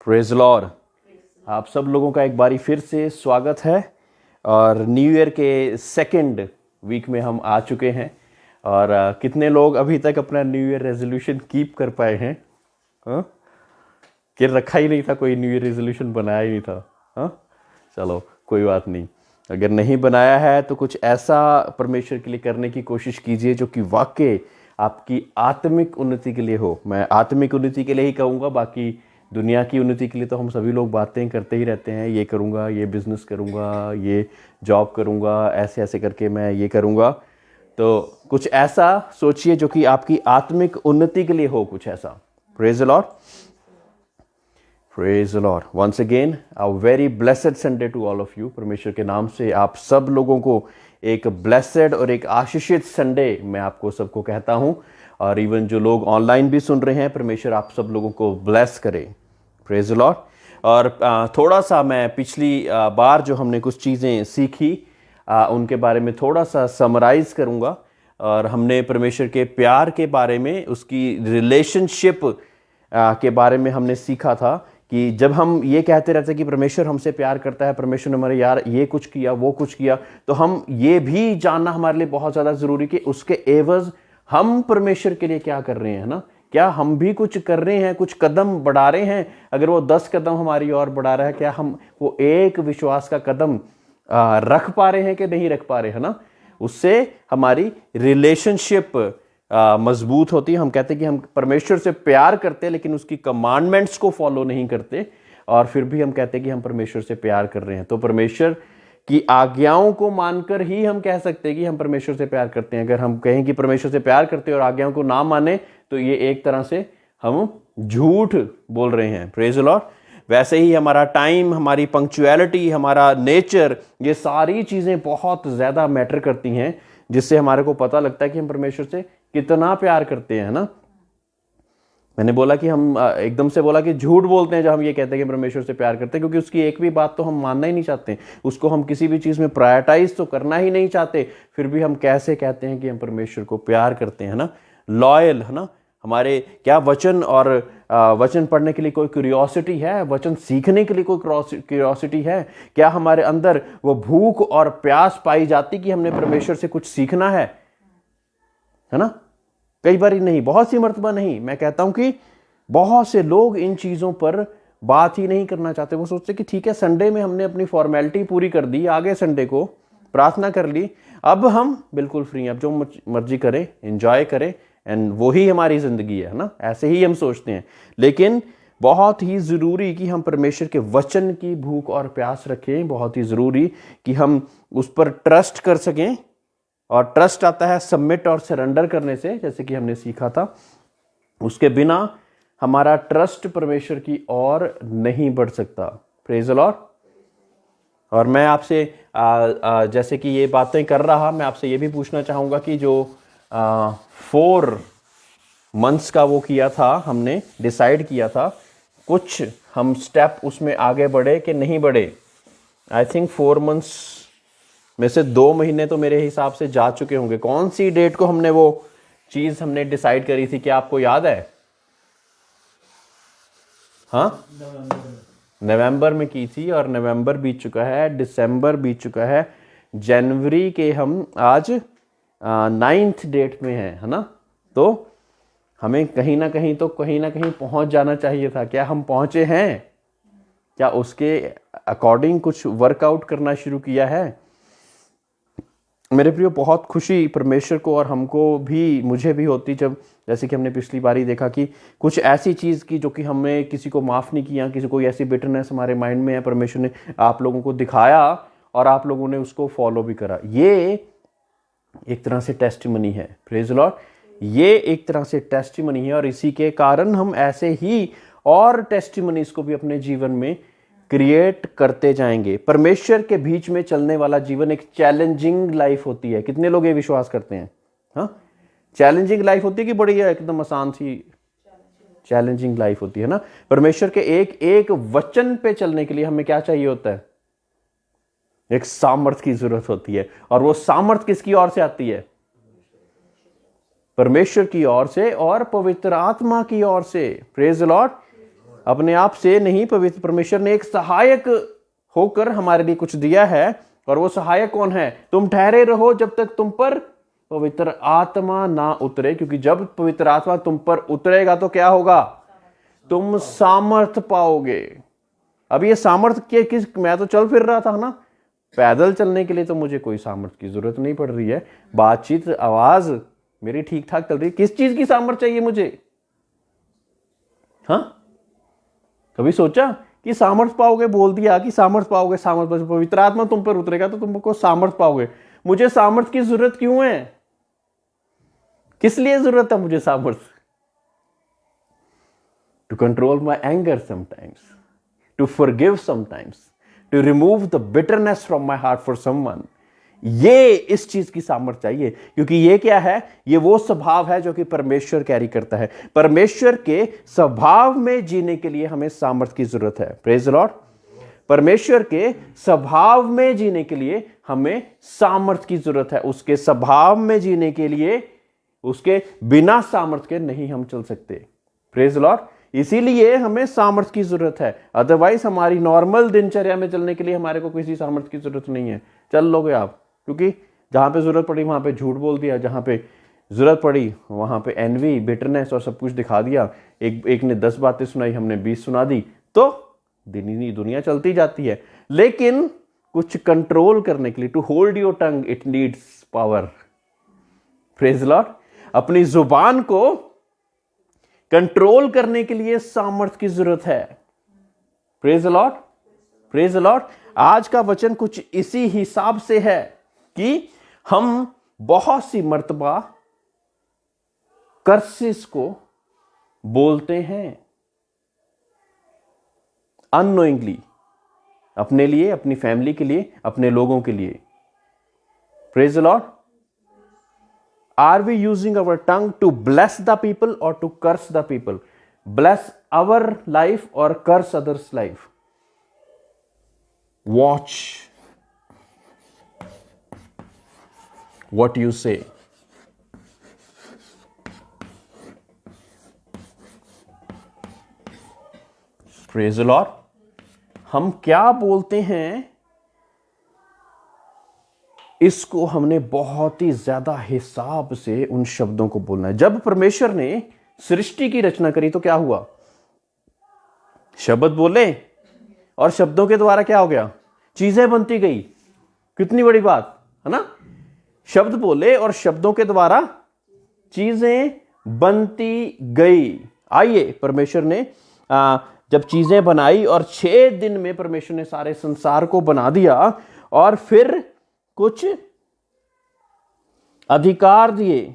Praise Lord. आप सब लोगों का एक बारी फिर से स्वागत है और न्यू ईयर के सेकंड वीक में हम आ चुके हैं। और कितने लोग अभी तक अपना न्यू ईयर रेजोल्यूशन कीप कर पाए हैं? हाँ, कि रखा ही नहीं था, कोई न्यू ईयर रेजोल्यूशन बनाया ही नहीं था। हाँ, चलो कोई बात नहीं। अगर नहीं बनाया है तो कुछ ऐसा परमेश्वर के लिए करने की कोशिश कीजिए जो कि वाकई आपकी आत्मिक उन्नति के लिए हो। मैं आत्मिक उन्नति के लिए ही कहूँगा, बाकी दुनिया की उन्नति के लिए तो हम सभी लोग बातें करते ही रहते हैं। ये करूँगा, ये बिजनेस करूँगा, ये जॉब करूँगा, ऐसे ऐसे करके मैं ये करूँगा। तो कुछ ऐसा सोचिए जो कि आपकी आत्मिक उन्नति के लिए हो, कुछ ऐसा। Praise the lord, praise the lord. Once again a very blessed Sunday to all of you. परमेश्वर के नाम से आप सब लोगों को एक ब्लेसेड और एक आशीषित संडे मैं आपको सबको कहता हूँ। और इवन जो लोग ऑनलाइन भी सुन रहे हैं, परमेश्वर आप सब लोगों को ब्लेस करे। Praise the Lord. और थोड़ा सा मैं पिछली बार जो हमने कुछ चीज़ें सीखी उनके बारे में थोड़ा सा समराइज करूँगा। और हमने परमेश्वर के प्यार के बारे में, उसकी रिलेशनशिप के बारे में हमने सीखा था कि जब हम ये कहते रहते हैं कि परमेश्वर हमसे प्यार करता है, परमेश्वर ने हमारे यार ये कुछ किया, वो कुछ किया, तो हम ये भी जानना हमारे लिए बहुत ज़्यादा ज़रूरी कि उसके एवज हम परमेश्वर के लिए क्या कर रहे हैं ना। क्या हम भी कुछ कर रहे हैं, कुछ कदम बढ़ा रहे हैं? अगर वो 10 कदम हमारी ओर बढ़ा रहा है, क्या हम वो एक विश्वास का कदम रख पा रहे हैं कि नहीं रख पा रहे हैं ना। उससे हमारी रिलेशनशिप मजबूत होती है। हम कहते हैं कि हम परमेश्वर से प्यार करते हैं लेकिन उसकी कमांडमेंट्स को फॉलो नहीं करते, और फिर भी हम कहते हैं कि हम परमेश्वर से प्यार कर रहे हैं। तो परमेश्वर की आज्ञाओं को मानकर ही हम कह सकते हैं कि हम परमेश्वर से प्यार करते हैं। अगर हम कहें कि परमेश्वर से प्यार करते हैं और आज्ञाओं को ना माने, तो ये एक तरह से हम झूठ बोल रहे हैं। Praise the Lord. वैसे ही हमारा टाइम, हमारी पंक्चुअलिटी, हमारा नेचर, ये सारी चीज़ें बहुत ज़्यादा मैटर करती हैं, जिससे हमारे को पता लगता है कि हम परमेश्वर से कितना प्यार करते हैं ना। मैंने बोला कि हम एकदम से बोला कि झूठ बोलते हैं जब हम ये कहते हैं कि परमेश्वर से प्यार करते हैं, क्योंकि उसकी एक भी बात तो हम मानना ही नहीं चाहते, उसको हम किसी भी चीज़ में प्रायोरिटाइज तो करना ही नहीं चाहते। फिर भी हम कैसे कहते हैं कि हम परमेश्वर को प्यार करते हैं ना, लॉयल है ना। हमारे क्या वचन और वचन पढ़ने के लिए कोई क्यूरियोसिटी है? वचन सीखने के लिए कोई क्यूरियोसिटी है? क्या हमारे अंदर वो भूख और प्यास पाई जाती कि हमने परमेश्वर से कुछ सीखना है ना? कई बार नहीं, बहुत सी मर्तबा नहीं। मैं कहता हूं कि बहुत से लोग इन चीज़ों पर बात ही नहीं करना चाहते। वो सोचते कि ठीक है, संडे में हमने अपनी फॉर्मेलिटी पूरी कर दी, आगे संडे को प्रार्थना कर ली, अब हम बिल्कुल फ्री हैं, अब जो मर्जी करें, एंजॉय करें, एंड वही हमारी ज़िंदगी है ना। ऐसे ही हम सोचते हैं। लेकिन बहुत ही ज़रूरी कि हम परमेश्वर के वचन की भूख और प्यास रखें। बहुत ही ज़रूरी कि हम उस पर ट्रस्ट कर सकें। और ट्रस्ट आता है सबमिट और सरेंडर करने से, जैसे कि हमने सीखा था। उसके बिना हमारा ट्रस्ट परमेश्वर की ओर नहीं बढ़ सकता। Praise the Lord. और मैं आपसे जैसे कि ये बातें कर रहा, मैं आपसे ये भी पूछना चाहूँगा कि जो 4 मंथ्स का वो किया था, हमने डिसाइड किया था, कुछ हम स्टेप उसमें आगे बढ़े कि नहीं बढ़े? आई थिंक 4 मंथ्स में से 2 महीने तो मेरे हिसाब से जा चुके होंगे। कौन सी डेट को हमने वो चीज़ हमने डिसाइड करी थी, क्या आपको याद है? हाँ, नवंबर में की थी, और नवंबर बीत चुका है, दिसंबर बीत चुका है, जनवरी के हम आज 9th डेट में हैं, है ना। तो हमें कहीं ना कहीं पहुंच जाना चाहिए था। क्या हम पहुंचे हैं? क्या उसके अकॉर्डिंग कुछ वर्कआउट करना शुरू किया है? मेरे प्रियो, बहुत खुशी परमेश्वर को और हमको भी, मुझे भी होती जब, जैसे कि हमने पिछली बार ही देखा कि कुछ ऐसी चीज़ की जो कि हमने किसी को माफ़ नहीं किया, किसी कोई ऐसी बिटरनेस हमारे माइंड में है, परमेश्वर ने आप लोगों को दिखाया और आप लोगों ने उसको फॉलो भी करा। ये एक तरह से टेस्टिमनी है। Praise the Lord. ये एक तरह से टेस्टिमनी है, और इसी के कारण हम ऐसे ही और टेस्टिमनीज को भी अपने जीवन में क्रिएट करते जाएंगे। परमेश्वर के बीच में चलने वाला जीवन एक चैलेंजिंग लाइफ होती है। कितने लोग ये विश्वास करते हैं? हाँ, चैलेंजिंग लाइफ होती है कि बड़ी एकदम आसान सी चैलेंजिंग लाइफ होती है ना। परमेश्वर के एक एक वचन पे चलने के लिए हमें क्या चाहिए होता है? एक सामर्थ की जरूरत होती है। और वो सामर्थ किसकी ओर से आती है? परमेश्वर की ओर से और पवित्र आत्मा की ओर से। Praise the lord. अपने आप से नहीं, पवित्र परमेश्वर ने एक सहायक होकर हमारे लिए कुछ दिया है, और वो सहायक कौन है? तुम ठहरे रहो जब तक तुम पर पवित्र आत्मा ना उतरे, क्योंकि जब पवित्र आत्मा तुम पर उतरेगा तो क्या होगा? तुम सामर्थ पाओगे। अब ये सामर्थ के किस, मैं तो चल फिर रहा था ना, पैदल चलने के लिए तो मुझे कोई सामर्थ की जरूरत नहीं पड़ रही है, बातचीत आवाज मेरी ठीक ठाक चल रही है, किस चीज की सामर्थ चाहिए मुझे? हाँ, कभी सोचा कि सामर्थ पाओगे? बोल दिया कि सामर्थ पाओगे, सामर्थ, पवित्र आत्मा तुम पर उतरेगा तो तुमको सामर्थ पाओगे। मुझे सामर्थ की जरूरत क्यों है? किस लिए जरूरत है मुझे सामर्थ? To control my anger sometimes, to forgive sometimes, to remove the bitterness from my heart for someone. ये इस चीज की सामर्थ चाहिए, क्योंकि ये क्या है? ये वो स्वभाव है जो कि परमेश्वर कैरी करता है। परमेश्वर के स्वभाव में जीने के लिए हमें सामर्थ की जरूरत है। Praise the Lord. परमेश्वर के स्वभाव में जीने के लिए हमें सामर्थ की जरूरत है। उसके स्वभाव में जीने के लिए उसके बिना सामर्थ के नहीं हम चल सकते। Praise the Lord. इसीलिए हमें सामर्थ की जरूरत है, अदरवाइज हमारी नॉर्मल दिनचर्या में चलने के लिए हमारे को किसी सामर्थ की जरूरत नहीं है। चल लोगे आप, क्योंकि जहां पे जरूरत पड़ी वहां पे झूठ बोल दिया, जहां पे जरूरत पड़ी वहां पे एनवी, बिटरनेस और सब कुछ दिखा दिया। एक ने 10 बातें सुनाई, हमने 20 सुना दी, तो दुनिया चलती जाती है। लेकिन कुछ कंट्रोल करने के लिए, to hold your tongue it needs power. Praise the lord. अपनी जुबान को कंट्रोल करने के लिए सामर्थ की जरूरत है। Praise the lord. Praise the Lord. आज का वचन कुछ इसी हिसाब से है कि हम बहुत सी मर्तबा कर्सेस को बोलते हैं अननोइंगली, अपने लिए, अपनी फैमिली के लिए, अपने लोगों के लिए। Praise the Lord. Are we using our tongue to bless the people or to curse the people? Bless our life or curse others' life? Watch what you say. Praise the Lord. हम क्या बोलते हैं, इसको हमने बहुत ही ज्यादा हिसाब से उन शब्दों को बोलना है। जब परमेश्वर ने सृष्टि की रचना करी तो क्या हुआ? शब्द बोले और शब्दों के द्वारा क्या हो गया? चीजें बनती गई। कितनी बड़ी बात है ना? शब्द बोले और शब्दों के द्वारा चीजें बनती गई। आइए, परमेश्वर ने जब चीजें बनाई और 6 दिन में परमेश्वर ने सारे संसार को बना दिया और फिर कुछ अधिकार दिए।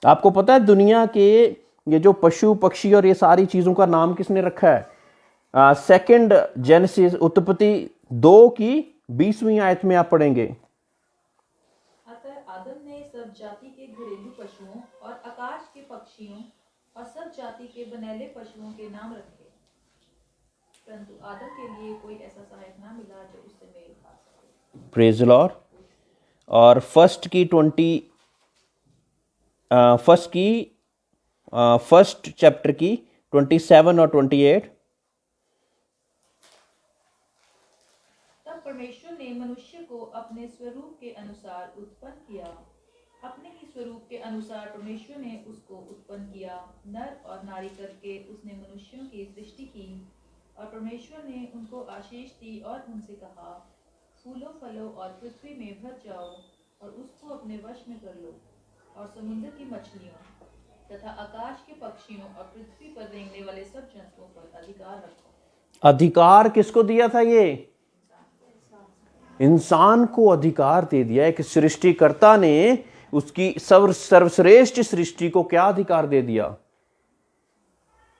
आपको पता है दुनिया के ये जो पशु पक्षी और ये सारी चीजों का नाम किसने रखा है? 2 जेनेसिस, उत्पत्ति 2 की 20वीं आयत में आप पढ़ेंगे। अतः आदम ने सब जाति के घरेलू पशुओं और आकाश के पक्षियों और सब जाति के बनेले पशुओं के नाम रखे, परंतु आदम के लिए कोई ऐसा सहायक ना मिला जो उससे मेल खा सके। Praise the Lord. और फर्स्ट चैप्टर की 27 और 28। तब परमेश्वर ने मनुष्य को अपने स्वरूप के अनुसार उत्पन्न किया, अपने ही स्वरूप के अनुसार परमेश्वर ने उसको उत्पन्न किया, नर और नारी करके उसने मनुष्यों की सृष्टि की। और परमेश्वर ने उनको आशीष दी और उनसे कहा, फूलो फलो और पृथ्वी में भर जाओ और उसको अपने वश में कर लो, और समुद्र की मछलियों तथा आकाश के पक्षियों और पृथ्वी पर रेंगने वाले सब जंतुओं पर अधिकार रखो। अधिकार किसको दिया था? ये इंसान को अधिकार दे दिया। एक सृष्टिकर्ता ने उसकी सर्वश्रेष्ठ सृष्टि को क्या अधिकार दे दिया?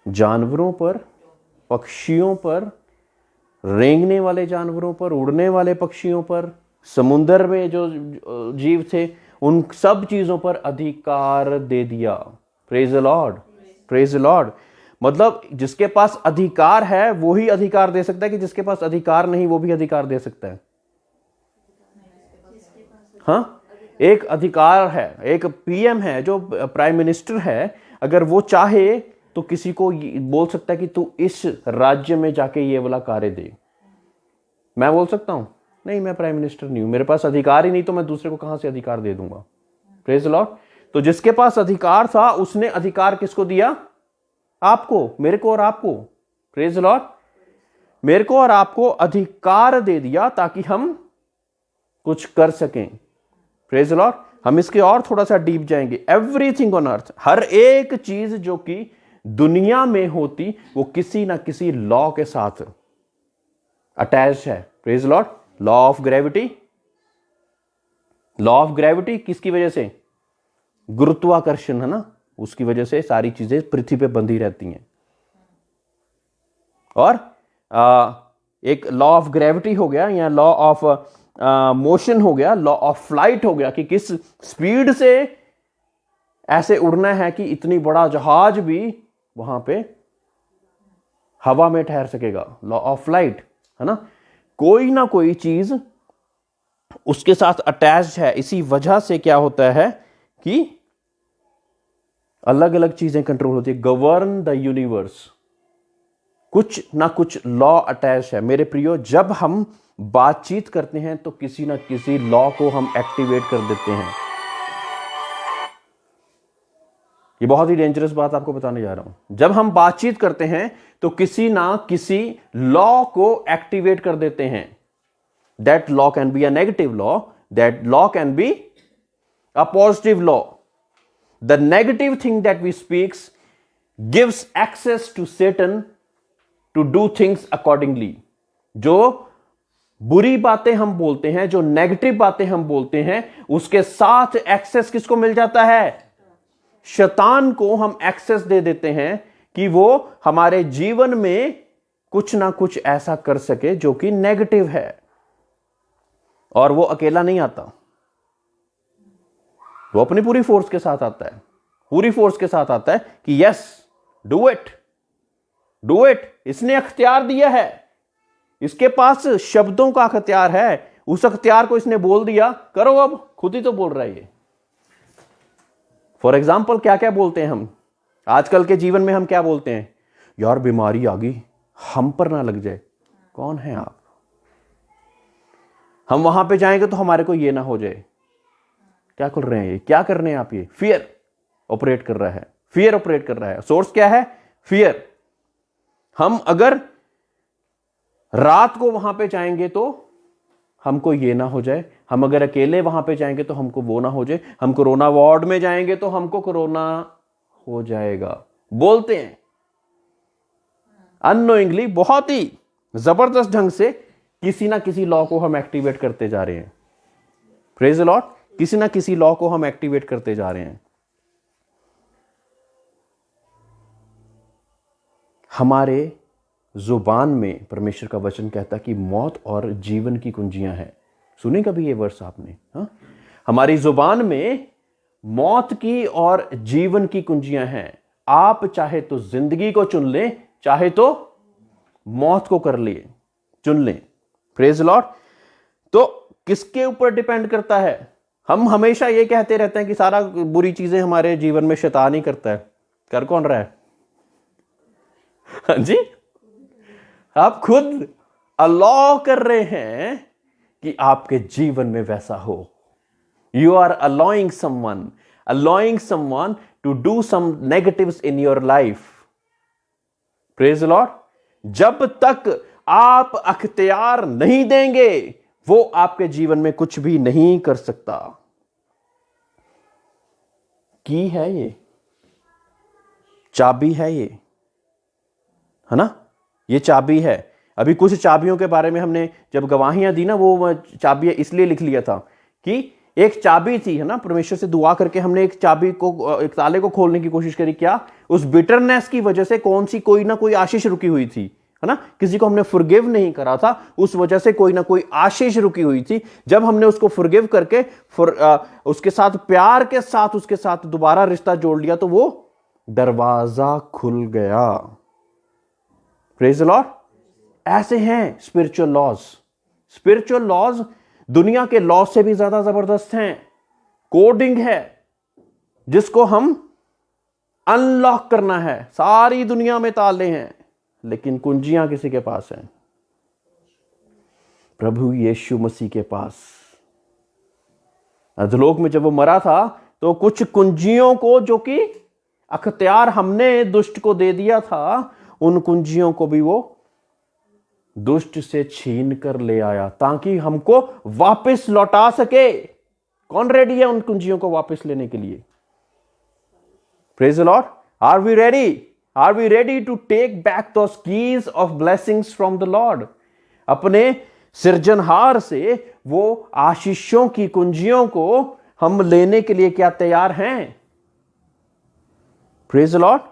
जानवरों पर, पक्षियों पर, रेंगने वाले जानवरों पर, उड़ने वाले पक्षियों पर, समुद्र में जो जीव थे उन सब चीजों पर अधिकार दे दिया। Praise the lord. Praise the Lord. मतलब जिसके पास अधिकार है वो ही अधिकार दे सकता है, कि जिसके पास अधिकार नहीं वो भी अधिकार दे सकता है? हाँ, एक अधिकार है, एक पीएम है जो प्राइम मिनिस्टर है, अगर वो चाहे तो किसी को बोल सकता है कि तू इस राज्य में जाके ये वाला कार्य दे। मैं बोल सकता हूं? नहीं, मैं प्राइम मिनिस्टर नहीं हूं, मेरे पास अधिकार ही नहीं, तो मैं दूसरे को कहां से अधिकार दे दूंगा? Praise the Lord. तो जिसके पास अधिकार था उसने अधिकार किसको दिया? आपको, मेरे को और आपको। Praise the Lord. मेरे को और आपको अधिकार दे दिया ताकि हम कुछ कर सकें। Praise the Lord. हम इसके और थोड़ा सा डीप जाएंगे। एवरीथिंग ऑन अर्थ, हर एक चीज जो कि दुनिया में होती वो किसी ना किसी लॉ के साथ अटैच है। Praise the Lord. Law of gravity, law of gravity किसकी वजह से? गुरुत्वाकर्षण है ना, उसकी वजह से सारी चीजें पृथ्वी पे बंधी रहती हैं। और एक लॉ ऑफ ग्रेविटी हो गया, या लॉ ऑफ मोशन हो गया, लॉ ऑफ फ्लाइट हो गया कि किस स्पीड से ऐसे उड़ना है कि इतनी बड़ा जहाज भी वहां पे हवा में ठहर सकेगा। लॉ ऑफ फ्लाइट है ना। कोई ना कोई चीज उसके साथ अटैच्ड है। इसी वजह से क्या होता है कि अलग अलग चीजें कंट्रोल होती है। गवर्न द यूनिवर्स, कुछ ना कुछ लॉ अटैच है। मेरे प्रियो, जब हम बातचीत करते हैं तो किसी ना किसी लॉ को हम एक्टिवेट कर देते हैं। ये बहुत ही डेंजरस बात आपको बताने जा रहा हूं। जब हम बातचीत करते हैं तो किसी ना किसी लॉ को एक्टिवेट कर देते हैं। That law can be a negative law, that law can be a positive law. The negative thing that we speaks gives access to Satan to do things accordingly. जो बुरी बातें हम बोलते हैं, जो नेगेटिव बातें हम बोलते हैं, उसके साथ एक्सेस किसको मिल जाता है? शैतान को हम एक्सेस दे देते हैं कि वो हमारे जीवन में कुछ ना कुछ ऐसा कर सके जो कि नेगेटिव है। और वो अकेला नहीं आता, वो अपनी पूरी फोर्स के साथ आता है। पूरी फोर्स के साथ आता है कि yes, do it, do it. इसने अख्तियार दिया है, इसके पास शब्दों का अख्तियार है, उस अख्तियार को इसने बोल दिया, करो। अब खुद ही तो बोल रहा है ये। फॉर एग्जाम्पल, क्या क्या बोलते हैं हम आजकल के जीवन में? हम क्या बोलते हैं? यार बीमारी आ गई, हम पर ना लग जाए। कौन है आप? हम वहां पे जाएंगे तो हमारे को ये ना हो जाए। क्या कर रहे हैं ये? क्या कर रहे हैं आप? ये फियर ऑपरेट कर रहा है, फियर ऑपरेट कर रहा है। सोर्स क्या है? फियर। हम अगर रात को वहां पे जाएंगे तो हमको ये ना हो जाए, हम अगर अकेले वहां पे जाएंगे तो हमको वो ना हो जाए, हम कोरोना वार्ड में जाएंगे तो हमको कोरोना हो जाएगा। बोलते हैं अननोइंगली, बहुत ही जबरदस्त ढंग से किसी ना किसी लॉ को हम एक्टिवेट करते जा रहे हैं। Praise the Lord. किसी ना किसी लॉ को हम एक्टिवेट करते जा रहे हैं। हमारे जुबान में परमेश्वर का वचन कहता है कि मौत और जीवन की कुंजियां हैं। सुने कभी ये वर्स आपने? हाँ, हमारी जुबान में मौत की और जीवन की कुंजियां हैं। आप चाहे तो जिंदगी को चुन लें, चाहे तो मौत को कर लिए चुन लें। Praise lord. तो किसके ऊपर डिपेंड करता है? हम हमेशा ये कहते रहते हैं कि सारा बुरी चीजें हमारे जीवन में शैतान ही करता है। कर कौन रहा है? हाँ जी, आप खुद अलाउ कर रहे हैं कि आपके जीवन में वैसा हो। You are allowing someone to do some negatives in your life. Praise the Lord. जब तक आप अख्तियार नहीं देंगे, वो आपके जीवन में कुछ भी नहीं कर सकता। की है ये, चाबी है ये, है ना? ये चाबी है। अभी कुछ चाबियों के बारे में हमने जब गवाहियां दी ना, वो चाबी इसलिए लिख लिया था कि एक चाबी थी, है ना, परमेश्वर से दुआ करके हमने एक चाबी को, एक ताले को खोलने की कोशिश करी। क्या उस बिटरनेस की वजह से कौन सी कोई ना कोई आशीष रुकी हुई थी, है ना? किसी को हमने फॉरगिव नहीं करा था, उस वजह से कोई ना कोई आशीष रुकी हुई थी। जब हमने उसको फॉरगिव करके उसके साथ प्यार के साथ उसके साथ दोबारा रिश्ता जोड़ लिया तो वो दरवाजा खुल गया। Praise the Lord. ऐसे हैं स्पिरिचुअल लॉज। स्पिरिचुअल लॉज दुनिया के लॉ से भी ज्यादा जबरदस्त हैं। कोडिंग है जिसको हम अनलॉक करना है। सारी दुनिया में ताले हैं, लेकिन कुंजियां किसी के पास हैं? प्रभु यीशु मसीह के पास। अधोलोक में जब वो मरा था तो कुछ कुंजियों को, जो कि अख्तियार हमने दुष्ट को दे दिया था, उन कुंजियों को भी वो दुष्ट से छीन कर ले आया ताकि हमको वापस लौटा सके। कौन रेडी है उन कुंजियों को वापस लेने के लिए? Praise the lord. Are we ready? Are we ready to take back those keys of blessings from the lord? अपने सृजनहार से वो आशीषों की कुंजियों को हम लेने के लिए क्या तैयार हैं? Praise the Lord.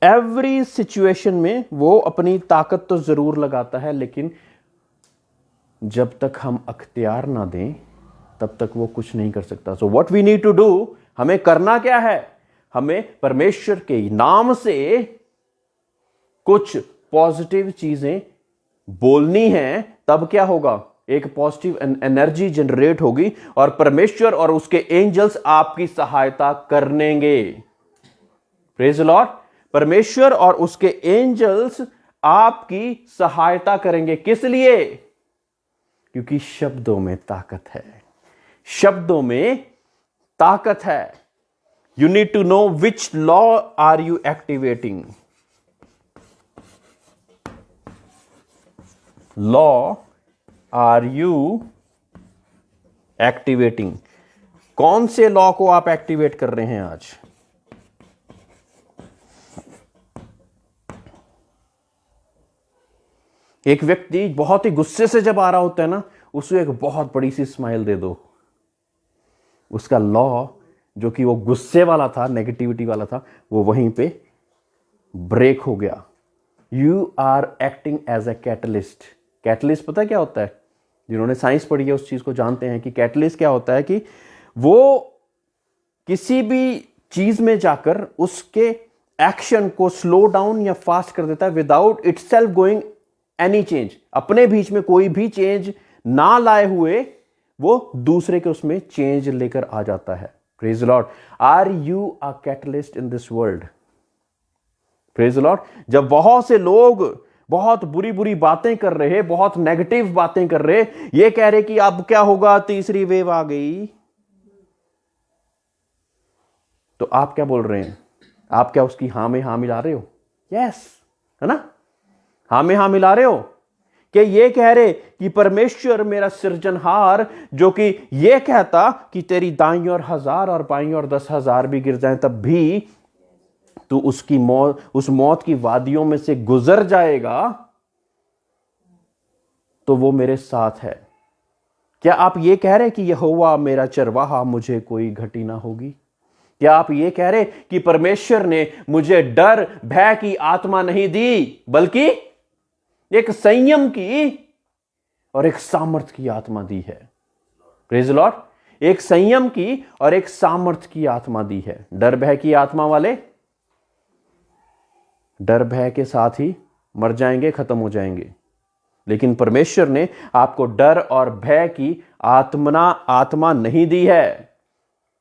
Every situation में वो अपनी ताकत तो जरूर लगाता है, लेकिन जब तक हम अख्तियार ना दें तब तक वो कुछ नहीं कर सकता। So what we need to do, हमें करना क्या है? हमें परमेश्वर के नाम से कुछ पॉजिटिव चीजें बोलनी है। तब क्या होगा? एक पॉजिटिव एनर्जी जनरेट होगी और परमेश्वर और उसके एंजल्स आपकी सहायता करेंगे। Praise the Lord. परमेश्वर और उसके एंजल्स आपकी सहायता करेंगे। किस लिए? क्योंकि शब्दों में ताकत है। शब्दों में ताकत है। You need to know which law are you activating. Law are you activating? कौन से लॉ को आप एक्टिवेट कर रहे हैं आज? एक व्यक्ति बहुत ही गुस्से से जब आ रहा होता है ना, उसको एक बहुत बड़ी सी स्माइल दे दो। उसका लॉ जो कि वो गुस्से वाला था, नेगेटिविटी वाला था, वो वहीं पे ब्रेक हो गया। You are acting as a catalyst. Catalyst पता क्या होता है? जिन्होंने साइंस पढ़ी है उस चीज को जानते हैं कि कैटलिस्ट क्या होता है, कि वो किसी भी चीज में जाकर उसके एक्शन को स्लो डाउन या फास्ट कर देता है without itself going any change. अपने बीच में कोई भी चेंज ना लाए हुए वो दूसरे के उसमें चेंज लेकर आ जाता है। Praise the lord. Are you a catalyst in this world? Praise the lord. जब बहुत से लोग बहुत बुरी बुरी बातें कर रहे, बहुत नेगेटिव बातें कर रहे, ये कह रहे कि अब क्या होगा, तीसरी वेव आ गई, तो आप क्या बोल रहे हैं? आप क्या उसकी हां में हां मिला रहे हो? यस, है ना? हां में हां मिला रहे हो कि ये कह रहे कि परमेश्वर मेरा सृजनहार, जो कि ये कहता कि तेरी दाईं ओर 1000 और बाईं ओर 10,000 भी गिर जाएं तब भी तू उसकी मौत, उस मौत की वादियों में से गुजर जाएगा, तो वो मेरे साथ है। क्या आप ये कह रहे कि यहोवा मेरा चरवाहा, मुझे कोई घटी ना होगी? क्या आप ये कह रहे कि परमेश्वर ने मुझे डर भय की आत्मा नहीं दी, बल्कि एक संयम की और एक सामर्थ की आत्मा दी है? Praise the Lord. एक संयम की और एक सामर्थ की आत्मा दी है। डर भय की आत्मा वाले डर भय के साथ ही मर जाएंगे, खत्म हो जाएंगे। लेकिन परमेश्वर ने आपको डर और भय की आत्मा नहीं दी है।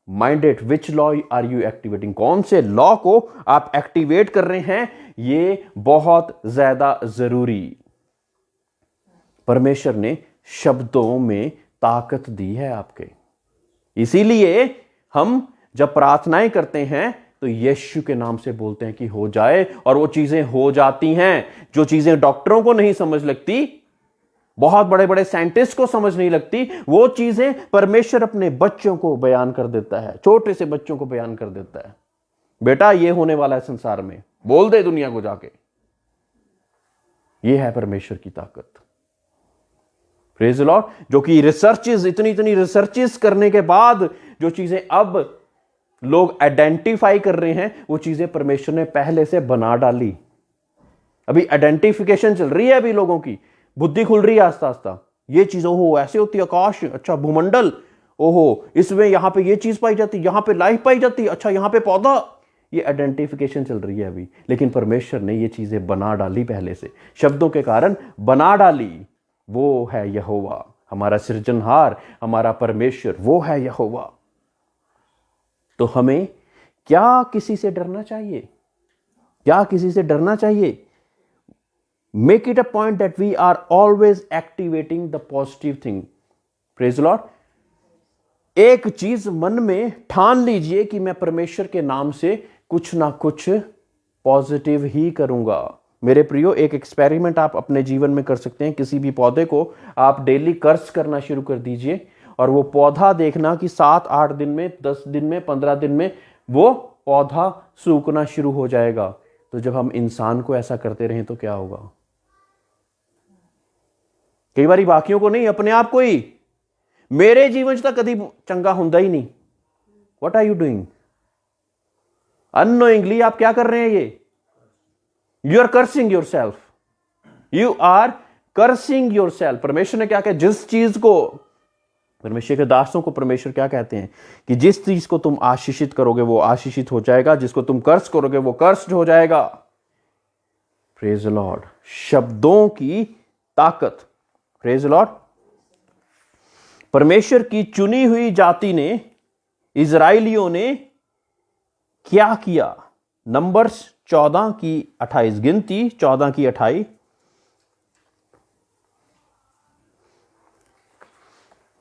Mind it, which law are you activating? कौन से लॉ को आप एक्टिवेट कर रहे हैं? ये बहुत ज्यादा जरूरी। परमेश्वर ने शब्दों में ताकत दी है आपके। इसीलिए हम जब प्रार्थनाएं करते हैं तो यीशु के नाम से बोलते हैं कि हो जाए, और वो चीजें हो जाती हैं। जो चीजें डॉक्टरों को नहीं समझ लगती, बहुत बड़े बड़े साइंटिस्ट को समझ नहीं लगती, वो चीजें परमेश्वर अपने बच्चों को बयान कर देता है। छोटे से बच्चों को बयान कर देता है, बेटा ये होने वाला है संसार में, बोल दे दुनिया को जाके। ये है परमेश्वर की ताकत। Praise the Lord. जो कि रिसर्चेस, इतनी रिसर्चेस करने के बाद जो चीजें अब लोग आइडेंटिफाई कर रहे हैं, वो चीजें परमेश्वर ने पहले से बना डाली। अभी आइडेंटिफिकेशन चल रही है, अभी लोगों की बुद्धि खुल रही है आस्ता आस्ता। ये चीज, ओहो ऐसे होती है आकाश, अच्छा भूमंडल, ओहो इसमें यहां पे ये चीज पाई जाती, यहां पे लाइफ पाई जाती, अच्छा यहां पे पौधा। ये आइडेंटिफिकेशन चल रही है अभी, लेकिन परमेश्वर ने ये चीजें बना डाली पहले से, शब्दों के कारण बना डाली। वो है यहोवा, हमारा सृजनहार, हमारा परमेश्वर, वो है यहोवा। तो हमें क्या किसी से डरना चाहिए? क्या किसी से डरना चाहिए? Make it a point that we are always activating the positive thing. Praise lord. एक चीज मन में ठान लीजिए कि मैं परमेश्वर के नाम से कुछ ना कुछ पॉजिटिव ही करूंगा। मेरे प्रियो, एक एक्सपेरिमेंट आप अपने जीवन में कर सकते हैं। किसी भी पौधे को आप डेली कर्स करना शुरू कर दीजिए और वो पौधा देखना कि 7-8 दिन में, 10 दिन में, 15 दिन में वो पौधा सूखना शुरू हो जाएगा। तो जब हम इंसान को ऐसा करते रहें तो क्या होगा? कई बार बाकियों को नहीं, अपने आप को ही। मेरे जीवन च कभी चंगा हुंदा ही नहीं। What are you doing? Unknowingly आप क्या कर रहे हैं? ये you are cursing yourself, you are cursing yourself. परमेश्वर ने क्या कहा? जिस चीज को, परमेश्वर के दासों को परमेश्वर क्या कहते हैं कि जिस चीज को तुम आशीषित करोगे वो आशीषित हो जाएगा, जिसको तुम कर्स करोगे वो कर्स्ड हो जाएगा। Praise the Lord. शब्दों की ताकत। Praise the Lord. परमेश्वर की चुनी हुई जाति ने, इजराइलियों ने क्या किया? नंबर्स 14:28, गिनती 14:28।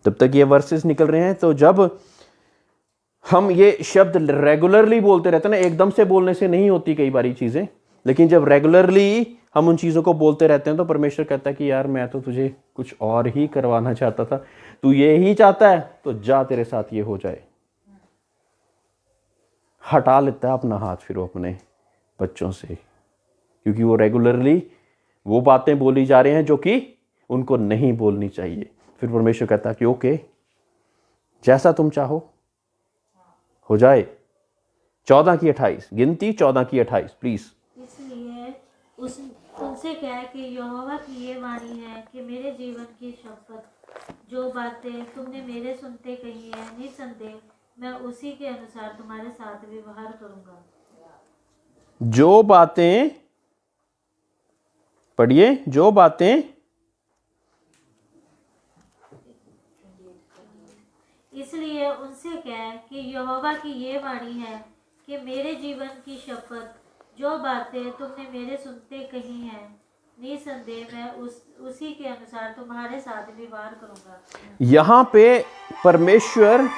तब तक ये वर्सेस निकल रहे हैं। तो जब हम ये शब्द रेगुलरली बोलते रहते हैं ना, एकदम से बोलने से नहीं होती कई बारी चीजें, लेकिन जब रेगुलरली हम उन चीजों को बोलते रहते हैं तो परमेश्वर कहता है कि यार मैं तो तुझे कुछ और ही करवाना चाहता था, तू ये ही चाहता है तो जा, तेरे साथ ये हो जाए। हटा लेता है अपना हाथ फिर वो अपने बच्चों से, क्योंकि वो रेगुलरली वो बातें बोली जा रहे हैं जो कि उनको नहीं बोलनी चाहिए। फिर परमेश्वर कहता है कि ओके, जैसा तुम चाहो हो जाए। 14:28, गिनती 14:28 प्लीज। इसलिए उनसे कह कि यहोवा की ये वाणी है कि मेरे जीवन की शपथ, जो बातें तुमने मेरे सुनते कही है, निसंदेह मैं उसी के अनुसार तुम्हारे साथ व्यवहार करूंगा। जो बातें, पढ़िए, जो बातें, इसलिए उनसे कह कि यहोवा की ये वाणी है कि मेरे जीवन की शपथ, जो बातें तुमने मेरे सुनते कही हैं, निसंदेह मैं उसी के अनुसार तुम्हारे साथ व्यवहार करूंगा। यहां पे परमेश्वर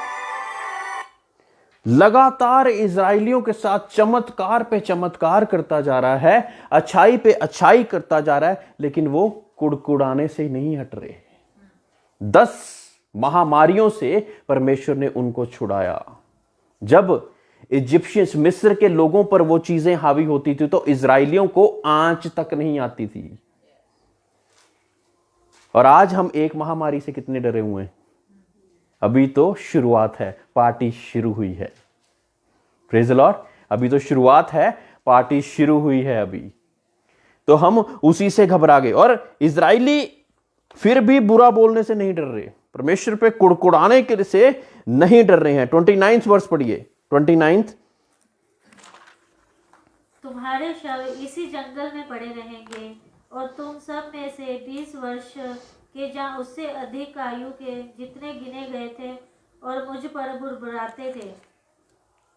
लगातार इजराइलियों के साथ चमत्कार पे चमत्कार करता जा रहा है, अच्छाई पे अच्छाई करता जा रहा है, लेकिन वो कुड़कुड़ाने से नहीं हट रहे। 10 महामारियों से परमेश्वर ने उनको छुड़ाया। जब इजिप्शियंस, मिस्र के लोगों पर वो चीजें हावी होती थी तो इजराइलियों को आंच तक नहीं आती थी। और आज हम एक महामारी से कितने डरे हुए हैं? अभी तो शुरुआत है, पार्टी शुरू हुई है। Praise the Lord. अभी तो शुरुआत है, पार्टी शुरू हुई है अभी। तो हम उसी से घबरा गए। और इजराइली फिर भी बुरा बोलने से नहीं डर रहे, परमेश्वर पे कुड़कुड़ाने के से नहीं डर रहे हैं। 29 वर्ष पढ़िए, 29। तुम्हारे शव इसी जंगल में पड़े रहेंगे और तुम सब में से 20 वर्ष के जहाँ उससे अधिक आयु के जितने गिने गए थे और मुझ पर बुड़बुड़ाते थे,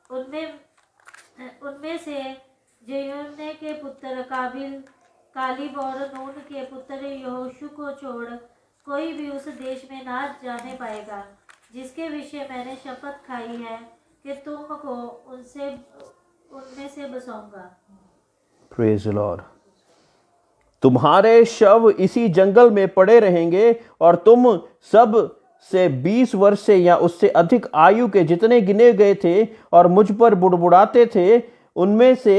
उनमें से जेयुन्ने के पुत्र कालिब और नून के पुत्र यहोशू को छोड़ कोई भी उस देश में ना जाने पाएगा, जिसके विषय मैंने शपथ खाई है कि तुमको उनमें से बसाऊंगा। Praise the Lord. तुम्हारे शव इसी जंगल में पड़े रहेंगे और तुम सब से 20 वर्ष से या उससे अधिक आयु के जितने गिने गए थे और मुझ पर बुड़बुड़ाते थे, उनमें से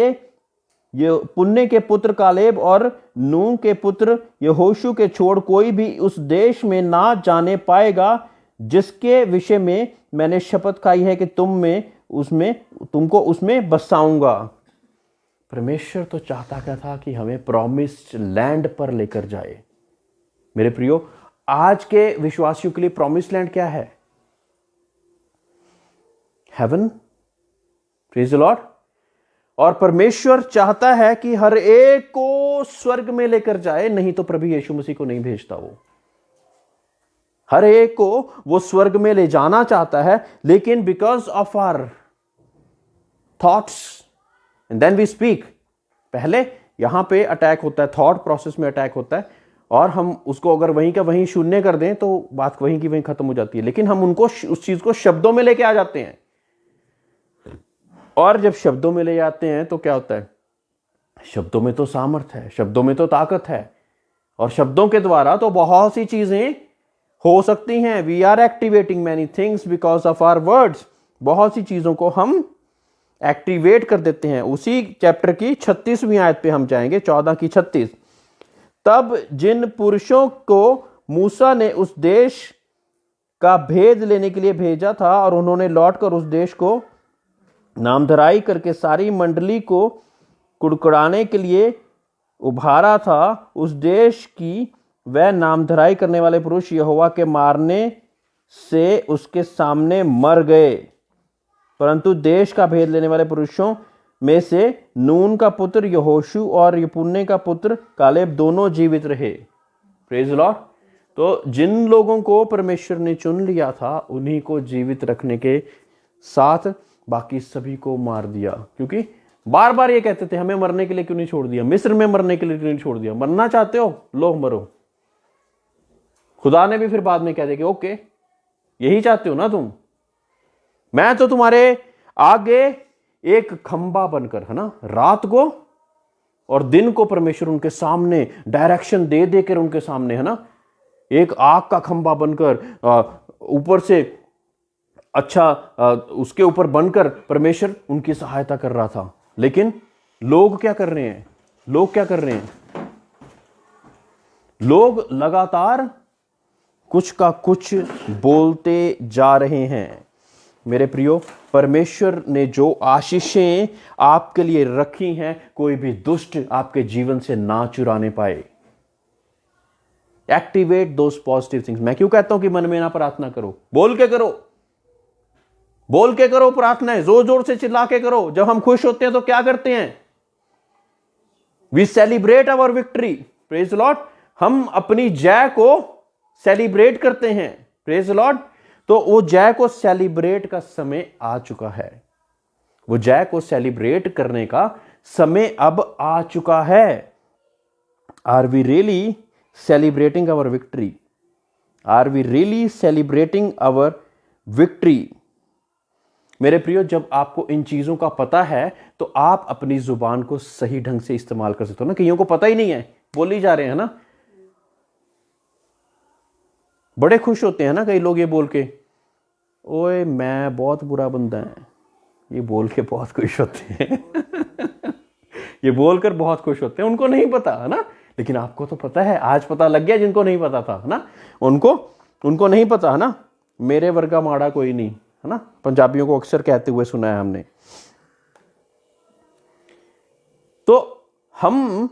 ये पुन्ने के पुत्र कालेब और नून के पुत्र यहोशू के छोड़ कोई भी उस देश में ना जाने पाएगा, जिसके विषय में मैंने शपथ खाई है कि तुमको उसमें बसाऊंगा। परमेश्वर तो चाहता क्या था कि हमें प्रॉमिस्ड लैंड पर लेकर जाए। मेरे प्रियो, आज के विश्वासियों के लिए प्रॉमिस्ड लैंड क्या है? हेवन। Praise the Lord. और परमेश्वर चाहता है कि हर एक को स्वर्ग में लेकर जाए, नहीं तो प्रभु यीशु मसीह को नहीं भेजता वो। हर एक को वो स्वर्ग में ले जाना चाहता है, लेकिन because of our thoughts and then we speak. पहले यहां पे अटैक होता है, थॉट प्रोसेस में अटैक होता है, और हम उसको अगर वहीं का वहीं शून्य कर दें तो बात वहीं की वहीं खत्म हो जाती है। लेकिन हम उनको उस चीज को शब्दों में लेके आ जाते हैं, और जब शब्दों में ले जाते हैं तो क्या होता है? शब्दों में तो सामर्थ्य है, शब्दों में तो ताकत है, और शब्दों के द्वारा तो बहुत सी चीजें हो सकती हैं। We are activating many things because of our words. बहुत सी चीजों को हम एक्टिवेट कर देते हैं। उसी चैप्टर की 36वीं आयत पे हम जाएंगे, 14 की 36। तब जिन पुरुषों को मूसा ने उस देश का भेद लेने के लिए भेजा था, और उन्होंने लौटकर उस देश को नामधराई करके सारी मंडली को कुड़कुड़ाने के लिए उभारा था, उस देश की वह नामधराई करने वाले पुरुष यहोवा के मारने से उसके सामने मर गए। परंतु देश का भेद लेने वाले पुरुषों में से नून का पुत्र यहोशू और यपुन्ने का पुत्र कालेब दोनों जीवित रहे। Praise lord. तो जिन लोगों को परमेश्वर ने चुन लिया था, उन्हीं को जीवित रखने के साथ बाकी सभी को मार दिया। क्योंकि बार बार ये कहते थे, हमें मरने के लिए क्यों नहीं छोड़ दिया, मिस्र में मरने के लिए क्यों नहीं छोड़ दिया, मरना चाहते हो लो मरो। खुदा ने भी फिर बाद में कह दिया कि ओके, यही चाहते हो ना तुम, मैं तो तुम्हारे आगे एक खंबा बनकर, है ना, रात को और दिन को परमेश्वर उनके सामने डायरेक्शन दे देकर उनके सामने, है ना, एक आग का खंबा बनकर ऊपर से अच्छा उसके ऊपर बनकर परमेश्वर उनकी सहायता कर रहा था। लेकिन लोग क्या कर रहे हैं? लोग क्या कर रहे हैं? लोग लगातार कुछ का कुछ बोलते जा रहे हैं। मेरे प्रियो, परमेश्वर ने जो आशीषें आपके लिए रखी हैं, कोई भी दुष्ट आपके जीवन से ना चुराने पाए। एक्टिवेट दोस पॉजिटिव थिंग्स। मैं क्यों कहता हूं कि मन में ना प्रार्थना करो? बोल के करो, बोल के करो प्रार्थनाएं, जोर जोर से चिल्ला के करो। जब हम खुश होते हैं तो क्या करते हैं? We celebrate our victory. Praise lord. हम अपनी जय को सेलिब्रेट करते हैं। Praise lord. तो वो जय को सेलिब्रेट का समय आ चुका है। वो जय को सेलिब्रेट करने का समय अब आ चुका है। Are we really celebrating our victory? Are we really celebrating our victory? मेरे प्रियो, जब आपको इन चीजों का पता है तो आप अपनी जुबान को सही ढंग से इस्तेमाल कर सकते हो ना। कईयों को पता ही नहीं है, बोल ही जा रहे हैं ना। बड़े खुश होते हैं ना कई लोग ये बोल के, ओए मैं बहुत बुरा बंदा है, ये बोल के बहुत खुश होते हैं। ये बोलकर बहुत खुश होते हैं। उनको नहीं पता, है ना, लेकिन आपको तो पता है। आज पता लग गया जिनको नहीं पता था, है ना, उनको नहीं पता, है ना। मेरे वर्गा माड़ा कोई नहीं, है ना, पंजाबियों को अक्सर कहते हुए सुना है हमने। तो हम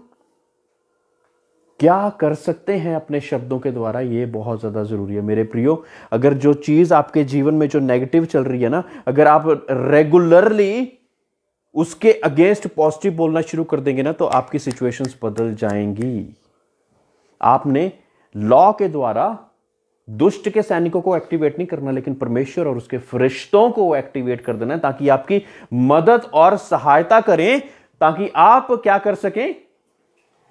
क्या कर सकते हैं अपने शब्दों के द्वारा, ये बहुत ज्यादा जरूरी है मेरे प्रियो। अगर जो चीज आपके जीवन में जो नेगेटिव चल रही है ना, अगर आप रेगुलरली उसके अगेंस्ट पॉजिटिव बोलना शुरू कर देंगे ना, तो आपकी सिचुएशंस बदल जाएंगी। आपने लॉ के द्वारा दुष्ट के सैनिकों को एक्टिवेट नहीं करना, लेकिन परमेश्वर और उसके फरिश्तों को एक्टिवेट कर देना है, ताकि आपकी मदद और सहायता करें, ताकि आप क्या कर सकें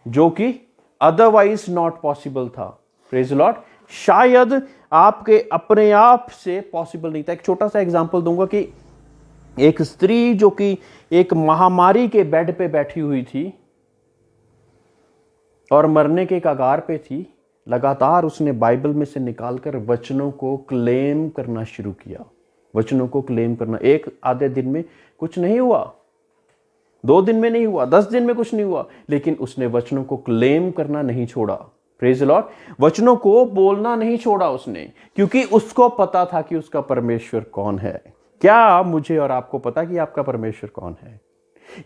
जो कि अदरवाइज नॉट पॉसिबल था। Praise Lord. शायद आपके अपने आप से पॉसिबल नहीं था। एक छोटा सा एग्जांपल दूंगा कि एक स्त्री जो कि एक महामारी के बेड पे बैठी हुई थी और मरने के कगार पे थी, लगातार उसने बाइबल में से निकालकर वचनों को क्लेम करना शुरू किया। वचनों को क्लेम करना। एक आधे दिन में कुछ नहीं हुआ, 2 दिन में नहीं हुआ, 10 दिन में कुछ नहीं हुआ, लेकिन उसने वचनों को क्लेम करना नहीं छोड़ा। Praise the Lord. वचनों को बोलना नहीं छोड़ा उसने, क्योंकि उसको पता था कि उसका परमेश्वर कौन है। क्या मुझे और आपको पता कि आपका परमेश्वर कौन है?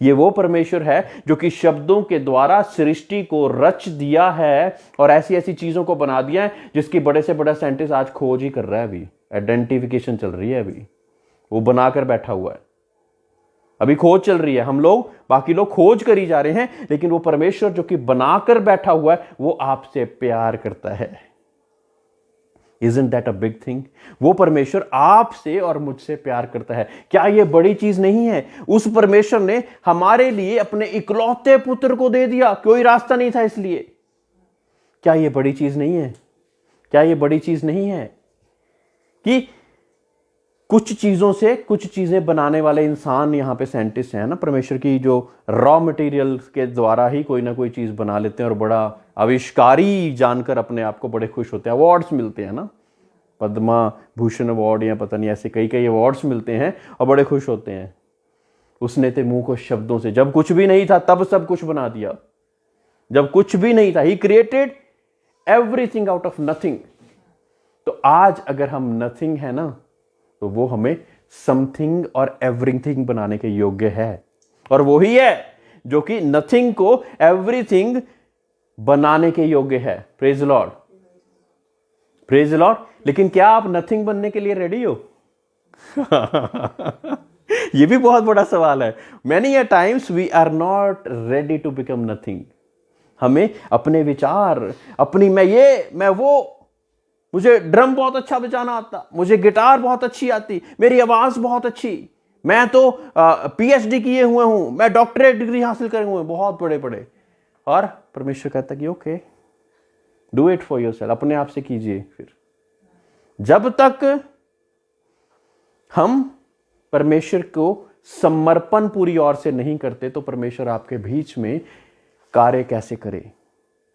ये वो परमेश्वर है जो कि शब्दों के द्वारा सृष्टि को रच दिया है और ऐसी ऐसी चीजों को बना दिया है जिसकी बड़े से बड़ा साइंटिस्ट आज खोज ही कर रहा है। अभी आइडेंटिफिकेशन चल रही है, अभी वो बनाकर बैठा हुआ है, अभी खोज चल रही है। हम लोग, बाकी लोग खोज करी जा रहे हैं, लेकिन वो परमेश्वर जो कि बनाकर बैठा हुआ है, वो आपसे प्यार करता है। Isn't that a big thing? वो परमेश्वर आपसे और मुझसे प्यार करता है। क्या ये बड़ी चीज नहीं है? उस परमेश्वर ने हमारे लिए अपने इकलौते पुत्र को दे दिया, कोई रास्ता नहीं था इसलिए। क्या ये बड़ी चीज नहीं है? क्या ये बड़ी चीज नहीं है कि कुछ चीजों से कुछ चीजें बनाने वाले इंसान यहां पे साइंटिस्ट हैं ना, परमेश्वर की जो रॉ मटेरियल के द्वारा ही कोई ना कोई चीज बना लेते हैं और बड़ा आविष्कारी जानकर अपने आप को बड़े खुश होते हैं। अवार्ड्स मिलते हैं ना, पद्मा भूषण अवार्ड या पता नहीं ऐसे कई कई अवार्ड्स मिलते हैं और बड़े खुश होते हैं। उसने ते मुंह को शब्दों से, जब कुछ भी नहीं था तब सब कुछ बना दिया। जब कुछ भी नहीं था, he created everything out of nothing. तो आज अगर हम नथिंग है ना, तो वो हमें समथिंग और एवरीथिंग बनाने के योग्य है। और वो ही है जो कि नथिंग को एवरीथिंग बनाने के योग्य है। Praise Lord, praise Lord. लेकिन क्या आप नथिंग बनने के लिए रेडी हो? ये भी बहुत बड़ा सवाल है। Many a times we are not ready to become nothing. हमें अपने विचार, अपनी मैं वो, मुझे ड्रम बहुत अच्छा बजाना आता, मुझे गिटार बहुत अच्छी आती, मेरी आवाज बहुत अच्छी, मैं तो पीएचडी किए हुए हूं, मैं डॉक्टरेट डिग्री हासिल करे हुए, बहुत बड़े बड़े। और परमेश्वर कहता कि okay, do it for yourself, अपने आप से कीजिए। फिर जब तक हम परमेश्वर को समर्पण पूरी ओर से नहीं करते तो परमेश्वर आपके बीच में कार्य कैसे करे?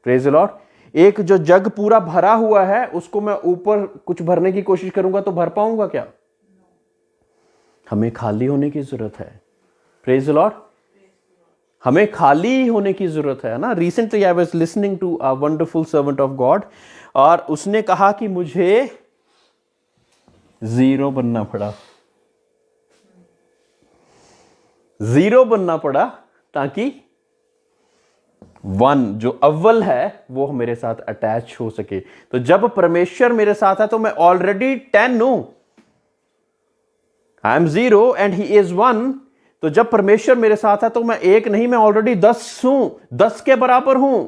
Praise the Lord. एक जो जग पूरा भरा हुआ है उसको मैं ऊपर कुछ भरने की कोशिश करूंगा तो भर पाऊंगा क्या? हमें खाली होने की जरूरत है। Praise the lord. हमें खाली होने की जरूरत है ना। Recently I was listening to a wonderful servant of God और उसने कहा कि मुझे जीरो बनना पड़ा, जीरो बनना पड़ा ताकि वन जो अव्वल है वो मेरे साथ अटैच हो सके। तो जब परमेश्वर मेरे साथ है तो मैं ऑलरेडी 10 हूं। I am 0 and he is 1। तो जब परमेश्वर मेरे साथ है तो मैं 1 नहीं, मैं ऑलरेडी 10 हूं, 10 के बराबर हूं।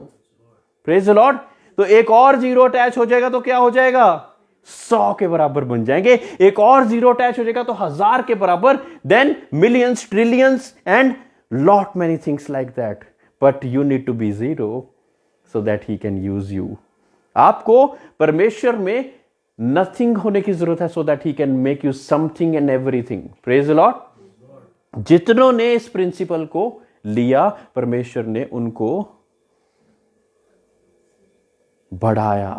Praise the Lord. तो एक और 0 अटैच हो जाएगा तो क्या हो जाएगा? 100 के बराबर बन जाएंगे। एक और 0 अटैच हो जाएगा तो 1000 के बराबर, then millions, trillions and lot many things like that. But you need to be 0 so that he can use you. आपको परमेश्वर में nothing होने की जरूरत है so that he can make you something and everything. Praise the Lord. जितनों ने इस principal को लिया परमेश्वर ने उनको बढ़ाया।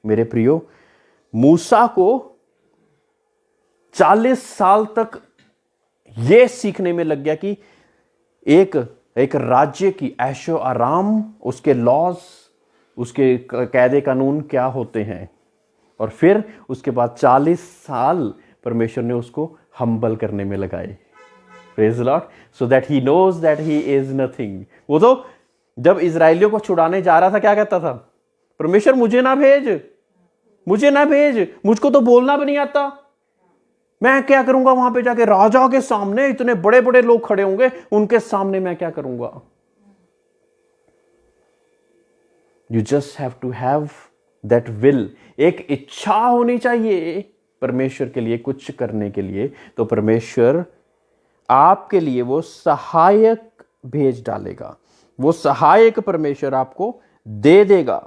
मेरे प्रियो, मूसा को 40 साल तक यह सीखने में लग गया कि एक राज्य की ऐशो आराम, उसके लॉज, उसके कायदे कानून क्या होते हैं। और फिर उसके बाद 40 साल परमेश्वर ने उसको हम्बल करने में लगाए। Praise the lord. So that he knows that he is nothing. वो तो जब इजराइलियों को छुड़ाने जा रहा था क्या कहता था? परमेश्वर मुझे ना भेज, मुझे ना भेज, मुझको तो बोलना भी नहीं आता, मैं क्या करूंगा वहां पे जाके? राजा के सामने इतने बड़े बड़े लोग खड़े होंगे, उनके सामने मैं क्या करूंगा? You just have to have that will. एक इच्छा होनी चाहिए परमेश्वर के लिए कुछ करने के लिए। तो परमेश्वर आपके लिए वो सहायक भेज डालेगा, वो सहायक परमेश्वर आपको दे देगा।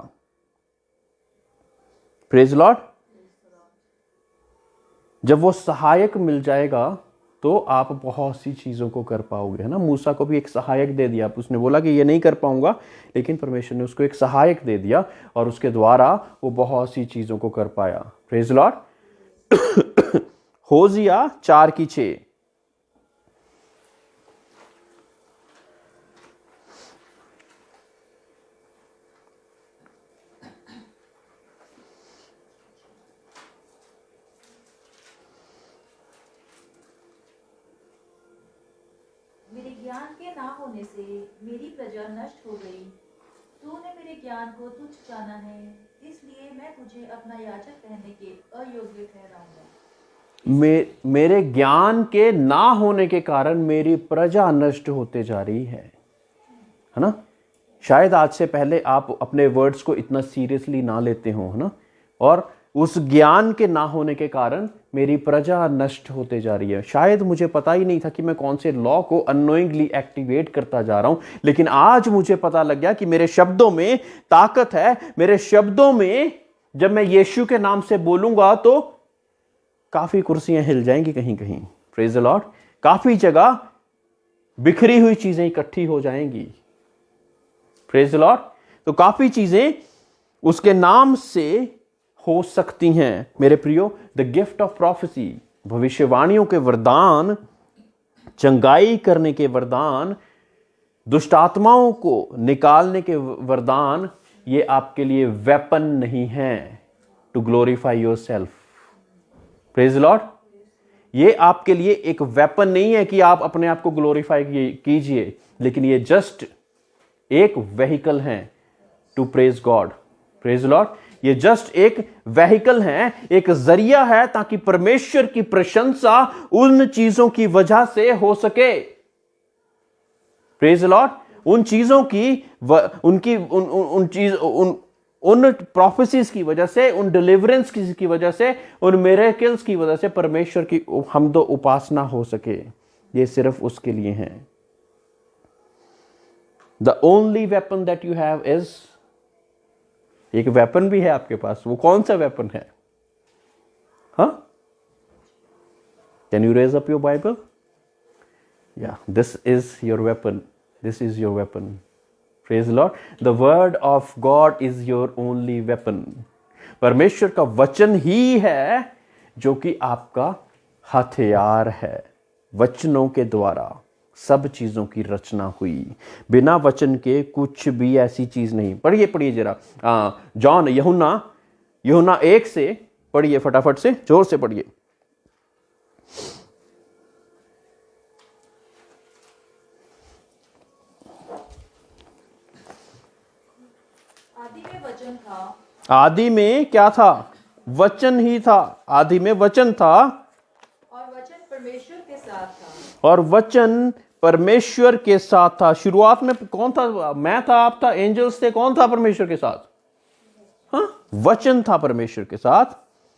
Praise Lord. जब वो सहायक मिल जाएगा तो आप बहुत सी चीजों को कर पाओगे, है ना। मूसा को भी एक सहायक दे दिया। उसने बोला कि ये नहीं कर पाऊंगा, लेकिन परमेश्वर ने उसको एक सहायक दे दिया और उसके द्वारा वो बहुत सी चीजों को कर पाया। Praise Lord. होजिया 4:6। मेरे ज्ञान के ना होने से मेरी प्रजा नष्ट हो गई। तूने मेरे ज्ञान को तुच्छ जाना है, इसलिए मैं तुझे अपना याजक कहने के अयोग्य ठहराऊंगा। मेरे ज्ञान के ना होने के कारण मेरी प्रजा नष्ट होते जा रही है ना। शायद आज से पहले आप अपने वर्ड्स को इतना सीरियसली ना लेते हो, है ना। और उस ज्ञान के ना होने के कारण मेरी प्रजा नष्ट होते जा रही है। शायद मुझे पता ही नहीं था कि मैं कौन से लॉ को अननोइंगली एक्टिवेट करता जा रहा हूं, लेकिन आज मुझे पता लग गया कि मेरे शब्दों में ताकत है। मेरे शब्दों में जब मैं यीशु के नाम से बोलूंगा तो काफी कुर्सियां हिल जाएंगी कहीं कहीं, प्रेज द लॉर्ड। काफी जगह बिखरी हुई चीजें इकट्ठी हो जाएंगी, प्रेज द लॉर्ड। तो काफी चीजें उसके नाम से हो सकती हैं मेरे प्रियो। द गिफ्ट ऑफ प्रोफेसी, भविष्यवाणियों के वरदान, चंगाई करने के वरदान, दुष्ट आत्माओं को निकालने के वरदान, ये आपके लिए वेपन नहीं है to glorify yourself, praise lord. ये आपके लिए एक वेपन नहीं है कि आप अपने आप को ग्लोरीफाई कीजिए, लेकिन ये जस्ट एक व्हीकल है to praise God, praise lord. ये जस्ट एक व्हीकल है, एक जरिया है ताकि परमेश्वर की प्रशंसा उन चीजों की वजह से हो सके, प्रेज लॉर्ड। उन चीजों की उन प्रोफेसीज की वजह से, उन डिलीवरेंस की वजह से, उन मिरेकल्स की वजह से परमेश्वर की हमदो उपासना हो सके। ये सिर्फ उसके लिए है। The only weapon that you have is, एक वेपन भी है आपके पास, वो कौन सा वेपन है? हाँ, can you raise up your Bible? Yeah, this is your weapon, this is your weapon, praise Lord. The word of God is your only weapon. परमेश्वर का वचन ही है जो कि आपका हथियार है। वचनों के द्वारा सब चीजों की रचना हुई, बिना वचन के कुछ भी ऐसी चीज नहीं। पढ़िए जरा जॉन यूहन्ना 1 से पढ़िए, फटाफट से, जोर से पढ़िए। आदि में वचन था, आदि में क्या था? वचन ही था। आदि में वचन था और वचन परमेश्वर के साथ था, और वचन परमेश्वर के साथ था। शुरुआत में कौन था? मैं था, आप था, एंजल्स थे। कौन था परमेश्वर के साथ? हाँ, वचन था परमेश्वर के साथ,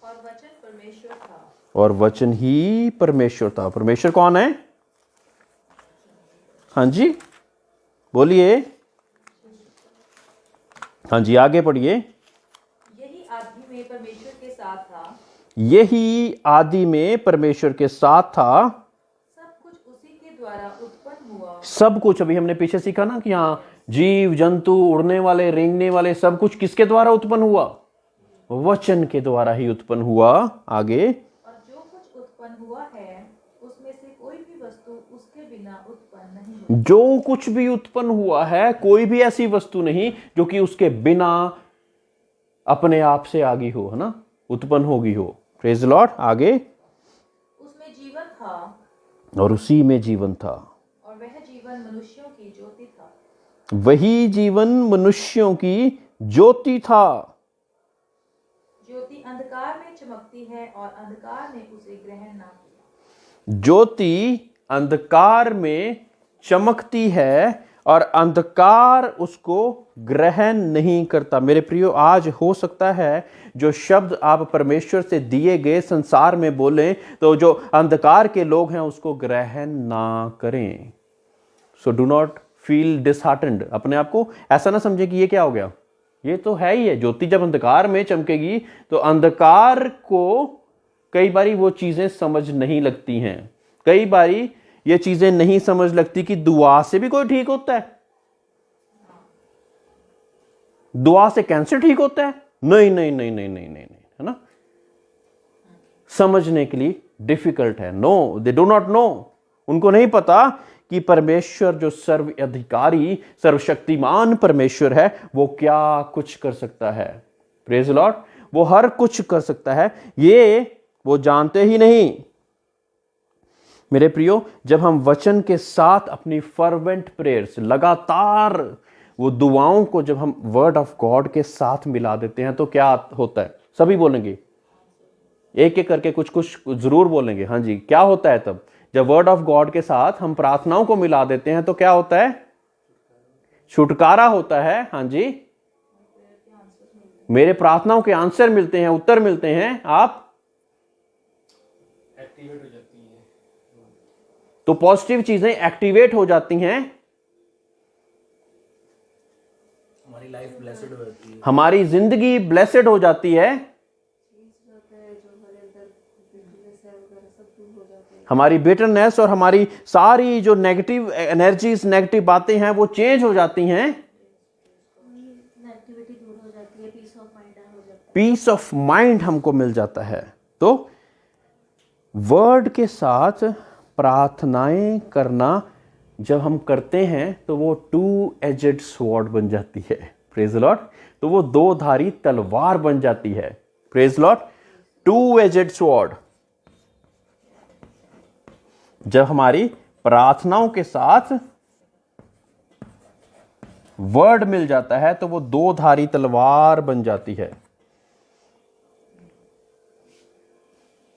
और वचन परमेश्वर था, और वचन ही परमेश्वर था। परमेश्वर कौन है? हाँ जी, बोलिए। हाँ जी, आगे पढ़िए। यही आदि में परमेश्वर के साथ था, यही आदि में परमेश्वर के साथ था। सब कुछ उसी के द्वारा उत्पन्न हुआ, सब कुछ, अभी हमने पीछे सीखा ना कि हाँ, जीव जंतु, उड़ने वाले, रेंगने वाले, सब कुछ किसके द्वारा उत्पन्न हुआ? वचन के द्वारा ही उत्पन्न हुआ। आगे, और जो कुछ उत्पन्न हुआ है उसमें से कोई भी वस्तु उसके बिना उत्पन्न नहीं हुई। जो कुछ भी उत्पन्न हुआ है, कोई भी ऐसी वस्तु नहीं जो कि उसके बिना अपने आप से आगी हो, है ना, उत्पन्न होगी हो। Praise Lord. आगे, उसमें जीवन था, और उसी में जीवन था, और वह जीवन मनुष्यों की ज्योति था। वही जीवन मनुष्यों की ज्योति था। ज्योति अंधकार में चमकती है और अंधकार ने उसे ग्रहण ना किया। ज्योति अंधकार में चमकती है और अंधकार उसको ग्रहण नहीं करता। मेरे प्रियो, आज हो सकता है जो शब्द आप परमेश्वर से दिए गए संसार में बोलें तो जो अंधकार के लोग हैं उसको ग्रहण ना करें। So do not feel disheartened. अपने आप को ऐसा ना समझे कि ये क्या हो गया, ये तो है ही है। ज्योति जब अंधकार में चमकेगी तो अंधकार को कई बारी वो चीजें समझ नहीं लगती हैं। कई बारी ये चीजें नहीं समझ लगती कि दुआ से भी कोई ठीक होता है। दुआ से कैंसर ठीक होता है? नहीं नहीं नहीं नहीं नहीं नहीं, है ना। समझने के लिए डिफिकल्ट है। No, they do not know. उनको नहीं पता कि परमेश्वर जो सर्व अधिकारी, सर्वशक्तिमान परमेश्वर है, वो क्या कुछ कर सकता है। Praise Lord. वो हर कुछ कर सकता है, ये वो जानते ही नहीं। मेरे प्रियो, जब हम वचन के साथ अपनी फर्वेंट प्रेयर्स, लगातार वो दुआओं को जब हम वर्ड ऑफ गॉड के साथ मिला देते हैं तो क्या होता है? सभी बोलेंगे, एक एक करके कुछ कुछ जरूर बोलेंगे। हाँ जी, क्या होता है तब जब वर्ड ऑफ गॉड के साथ हम प्रार्थनाओं को मिला देते हैं तो क्या होता है? छुटकारा होता है। हाँ जी, मेरे प्रार्थनाओं के आंसर मिलते हैं, उत्तर मिलते हैं, आप एक्टिवेट हो जाती हैं। तो पॉजिटिव चीजें एक्टिवेट हो जाती हैं, हमारी लाइफ ब्लेस्ड हो जाती है। हमारी जिंदगी ब्लेसेड हो जाती है, हमारी बिटरनेस और हमारी सारी जो नेगेटिव एनर्जीज, नेगेटिव बातें हैं वो चेंज हो जाती हैं, नेगेटिविटी दूर हो जाती है, पीस ऑफ माइंड हो जाता है। पीस ऑफ माइंड हमको मिल जाता है। तो वर्ड के साथ प्रार्थनाएं करना जब हम करते हैं तो वो 2-edged स्वॉर्ड बन जाती है। Praise the Lord. तो वो 2-धारी तलवार बन जाती है। Praise the Lord. 2-edged sword जब हमारी प्रार्थनाओं के साथ वर्ड मिल जाता है तो वो 2-धारी तलवार बन जाती है।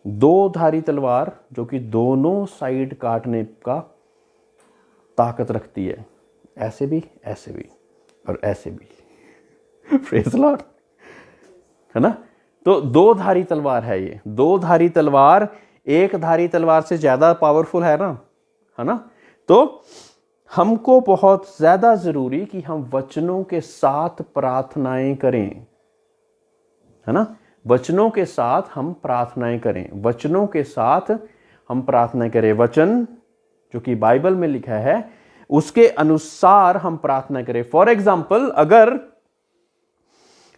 2-धारी तलवार जो कि दोनों साइड काटने का ताकत रखती है, ऐसे भी, ऐसे भी और ऐसे भी। Praise the Lord. है ना। तो 2-धारी तलवार है ये। 2-धारी तलवार 1-धारी तलवार से ज्यादा पावरफुल है ना, है ना। तो हमको बहुत ज्यादा जरूरी कि हम वचनों के साथ प्रार्थनाएं करें, है ना। वचनों के साथ हम प्रार्थनाएं करें, वचनों के साथ हम प्रार्थनाएं करें। वचन जो कि बाइबल में लिखा है उसके अनुसार हम प्रार्थना करें। फॉर एग्जाम्पल, अगर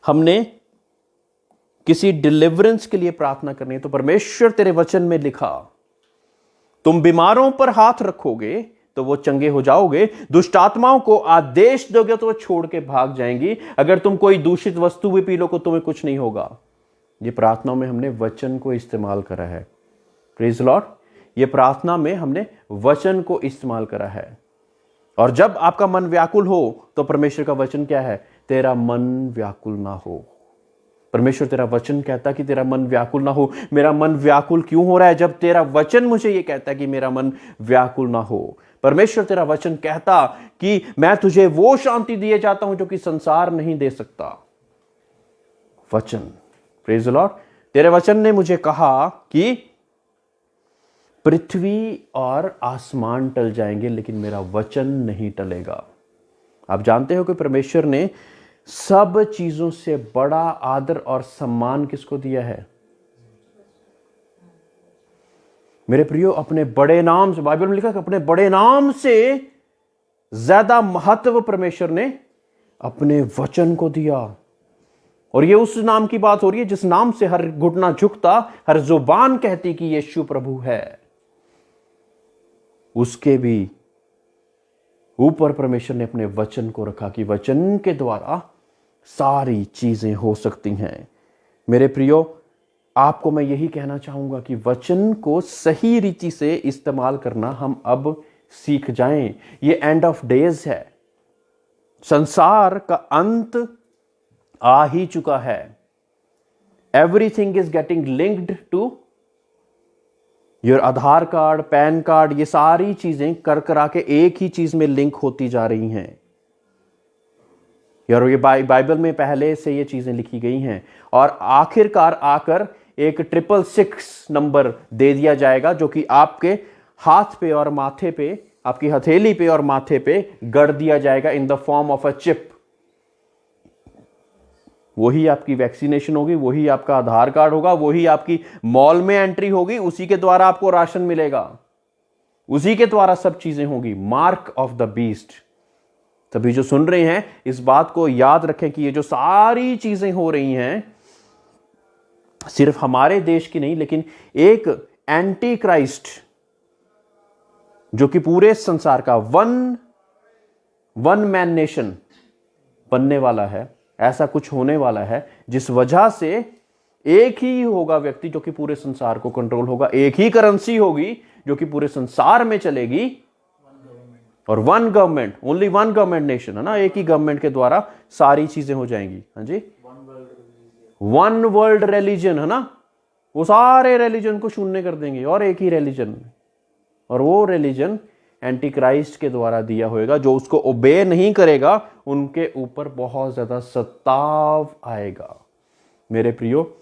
हमने किसी डिलीवरेंस के लिए प्रार्थना करनी है तो परमेश्वर तेरे वचन में लिखा, तुम बीमारों पर हाथ रखोगे तो वो चंगे हो जाओगे, दुष्ट आत्माओं को आदेश दोगे तो वो छोड़ के भाग जाएंगी, अगर तुम कोई दूषित वस्तु भी पी लो तो तुम्हें कुछ नहीं होगा। ये प्रार्थना में हमने वचन को इस्तेमाल करा है। Praise lord. ये प्रार्थना में हमने वचन को इस्तेमाल करा है। और जब आपका मन व्याकुल हो तो परमेश्वर का वचन क्या है? तेरा मन व्याकुल ना हो। परमेश्वर तेरा वचन कहता कि तेरा मन व्याकुल ना हो। मेरा मन व्याकुल क्यों हो रहा है? जब तेरा वचन मुझे ये कहता है कि मेरा मन व्याकुल ना हो। परमेश्वर तेरा वचन कहता कि मैं तुझे वो शांति दिए जाता हूं जो कि संसार नहीं दे सकता। वचन। Praise the Lord. तेरे वचन ने मुझे कहा कि पृथ्वी और आसमान टल जाएंगे लेकिन मेरा वचन नहीं टलेगा। आप जानते हो कि परमेश्वर ने सब चीजों से बड़ा आदर और सम्मान किसको दिया है? मेरे प्रियो, अपने बड़े नाम से, बाइबल में लिखा है कि अपने बड़े नाम से ज्यादा महत्व परमेश्वर ने अपने वचन को दिया। और ये उस नाम की बात हो रही है जिस नाम से हर घुटना झुकता, हर जुबान कहती कि यीशु प्रभु है। उसके भी ऊपर परमेश्वर ने अपने वचन को रखा कि वचन के द्वारा सारी चीजें हो सकती हैं। मेरे प्रियो, आपको मैं यही कहना चाहूंगा कि वचन को सही रीति से इस्तेमाल करना हम अब सीख जाएं। ये एंड ऑफ डेज है। संसार का अंत आ ही चुका है। Everything is getting linked to your Aadhaar card, PAN card, ये सारी चीजें कर करा के एक ही चीज में लिंक होती जा रही हैं। यार ये बाइबल में पहले से ये चीजें लिखी गई हैं और आखिरकार आकर एक 666 नंबर दे दिया जाएगा जो कि आपके हाथ पे और माथे पे, आपकी हथेली पे और माथे पे गढ़ दिया जाएगा in the form of a chip. वही आपकी वैक्सीनेशन होगी, वही आपका आधार कार्ड होगा, वही आपकी मॉल में एंट्री होगी, उसी के द्वारा आपको राशन मिलेगा, उसी के द्वारा सब चीजें होगी। Mark of the beast. तभी जो सुन रहे हैं इस बात को याद रखें कि ये जो सारी चीजें हो रही हैं सिर्फ हमारे देश की नहीं, लेकिन एक एंटी क्राइस्ट जो कि पूरे संसार का वन मैन नेशन बनने वाला है, ऐसा कुछ होने वाला है जिस वजह से एक ही होगा व्यक्ति जो कि पूरे संसार को कंट्रोल होगा, एक ही करेंसी होगी जो कि पूरे संसार में चलेगी, और one government, only one government nation, है ना। एक ही गवर्नमेंट के द्वारा सारी चीजें हो जाएंगी। हाँ जी, वन वर्ल्ड रिलीजन, है ना। वो सारे रिलीजन को शून्य कर देंगे और एक ही रिलीजन, और वो रिलीजन एंटी क्राइस्ट के द्वारा दिया होगा। जो उसको ओबे नहीं करेगा उनके ऊपर बहुत ज्यादा सताव आएगा। मेरे प्रियो,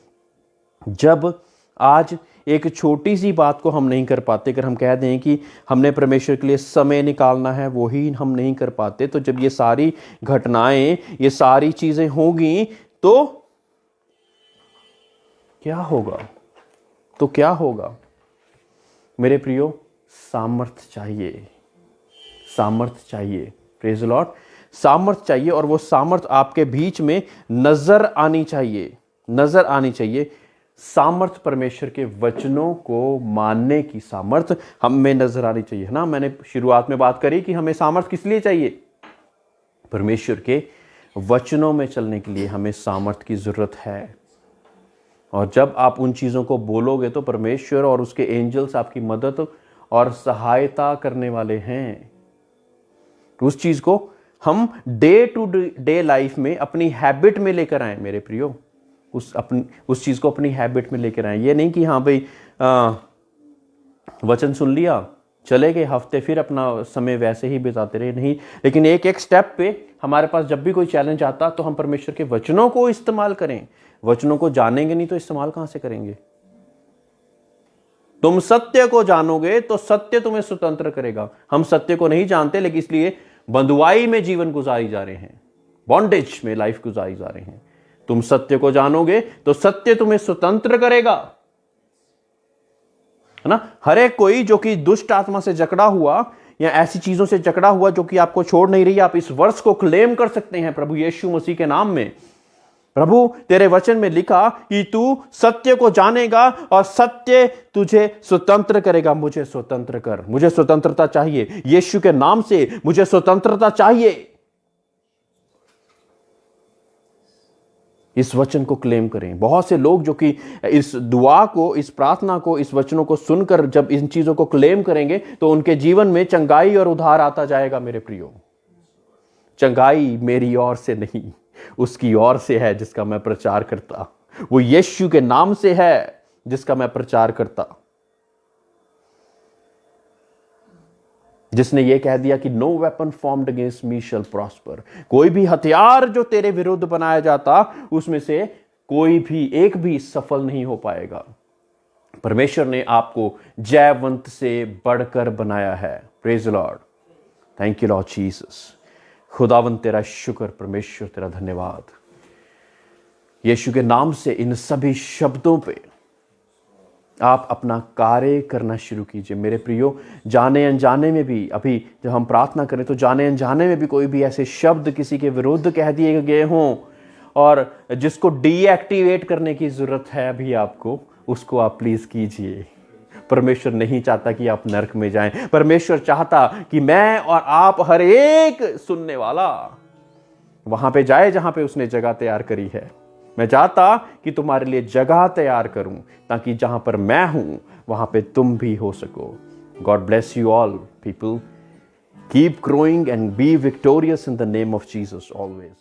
जब आज एक छोटी सी बात को हम नहीं कर पाते, अगर हम कह दें कि हमने परमेश्वर के लिए समय निकालना है, वो ही हम नहीं कर पाते, तो जब ये सारी घटनाएं, ये सारी चीजें होंगी तो क्या होगा? तो क्या होगा मेरे प्रियो? सामर्थ चाहिए, सामर्थ चाहिए। Praise the Lord. सामर्थ चाहिए, और वो सामर्थ आपके बीच में नजर आनी चाहिए, नजर आनी चाहिए। सामर्थ परमेश्वर के वचनों को मानने की सामर्थ हम में नजर आनी चाहिए, है ना। मैंने शुरुआत में बात करी कि हमें सामर्थ किस लिए चाहिए? परमेश्वर के वचनों में चलने के लिए हमें सामर्थ की जरूरत है। और जब आप उन चीज़ों को बोलोगे तो परमेश्वर और उसके एंजल्स आपकी मदद और सहायता करने वाले हैं। उस चीज़ को हम डे टू डे लाइफ में अपनी हैबिट में लेकर आए मेरे प्रियो, उस चीज़ को अपनी हैबिट में लेकर आए। ये नहीं कि हाँ भाई वचन सुन लिया, चले गए हफ्ते, फिर अपना समय वैसे ही बिताते रहे, नहीं। लेकिन एक एक स्टेप पे हमारे पास जब भी कोई चैलेंज आता तो हम परमेश्वर के वचनों को इस्तेमाल करें। वचनों को जानेंगे नहीं तो इस्तेमाल कहां से करेंगे? तुम सत्य को जानोगे तो सत्य तुम्हें स्वतंत्र करेगा। हम सत्य को नहीं जानते, लेकिन इसलिए बंधुआई में जीवन गुजारी जा रहे हैं, बॉन्डेज में लाइफ गुजारी जा रहे हैं। तुम सत्य को जानोगे तो सत्य तुम्हें स्वतंत्र करेगा, है ना। हर एक कोई जो कि दुष्ट आत्मा से जकड़ा हुआ या ऐसी चीजों से जकड़ा हुआ जो कि आपको छोड़ नहीं रही, आप इस वर्ष को क्लेम कर सकते हैं प्रभु यीशु मसीह के नाम में। प्रभु तेरे वचन में लिखा कि तू सत्य को जानेगा और सत्य तुझे स्वतंत्र करेगा। मुझे स्वतंत्र कर, मुझे स्वतंत्रता चाहिए यीशु के नाम से, मुझे स्वतंत्रता चाहिए। इस वचन को क्लेम करें। बहुत से लोग जो कि इस दुआ को, इस प्रार्थना को, इस वचनों को सुनकर जब इन चीजों को क्लेम करेंगे तो उनके जीवन में चंगाई और उद्धार आता जाएगा मेरे प्रियो। चंगाई मेरी ओर से नहीं, उसकी ओर से है जिसका मैं प्रचार करता। वो यीशु के नाम से है जिसका मैं प्रचार करता, जिसने ये कह दिया कि no weapon formed against me shall prosper. कोई भी हथियार जो तेरे विरुद्ध बनाया जाता उसमें से कोई भी एक भी सफल नहीं हो पाएगा। परमेश्वर ने आपको जयवंत से बढ़कर बनाया है। Praise the Lord. Thank you Lord Jesus. खुदावन तेरा शुक्र, परमेश्वर तेरा धन्यवाद। यीशु के नाम से इन सभी शब्दों पे आप अपना कार्य करना शुरू कीजिए मेरे प्रियो। जाने अनजाने में भी, अभी जब हम प्रार्थना करें तो जाने अनजाने में भी कोई भी ऐसे शब्द किसी के विरुद्ध कह दिए गए हों और जिसको डीएक्टिवेट करने की जरूरत है अभी आपको, उसको आप प्लीज कीजिए। परमेश्वर नहीं चाहता कि आप नरक में जाएं। परमेश्वर चाहता कि मैं और आप, हर एक सुनने वाला वहां पे जाए जहां पे उसने जगह तैयार करी है। मैं चाहता कि तुम्हारे लिए जगह तैयार करूं ताकि जहां पर मैं हूं वहां पे तुम भी हो सको। God bless you all people. Keep growing and B victorious in the name of Jesus always.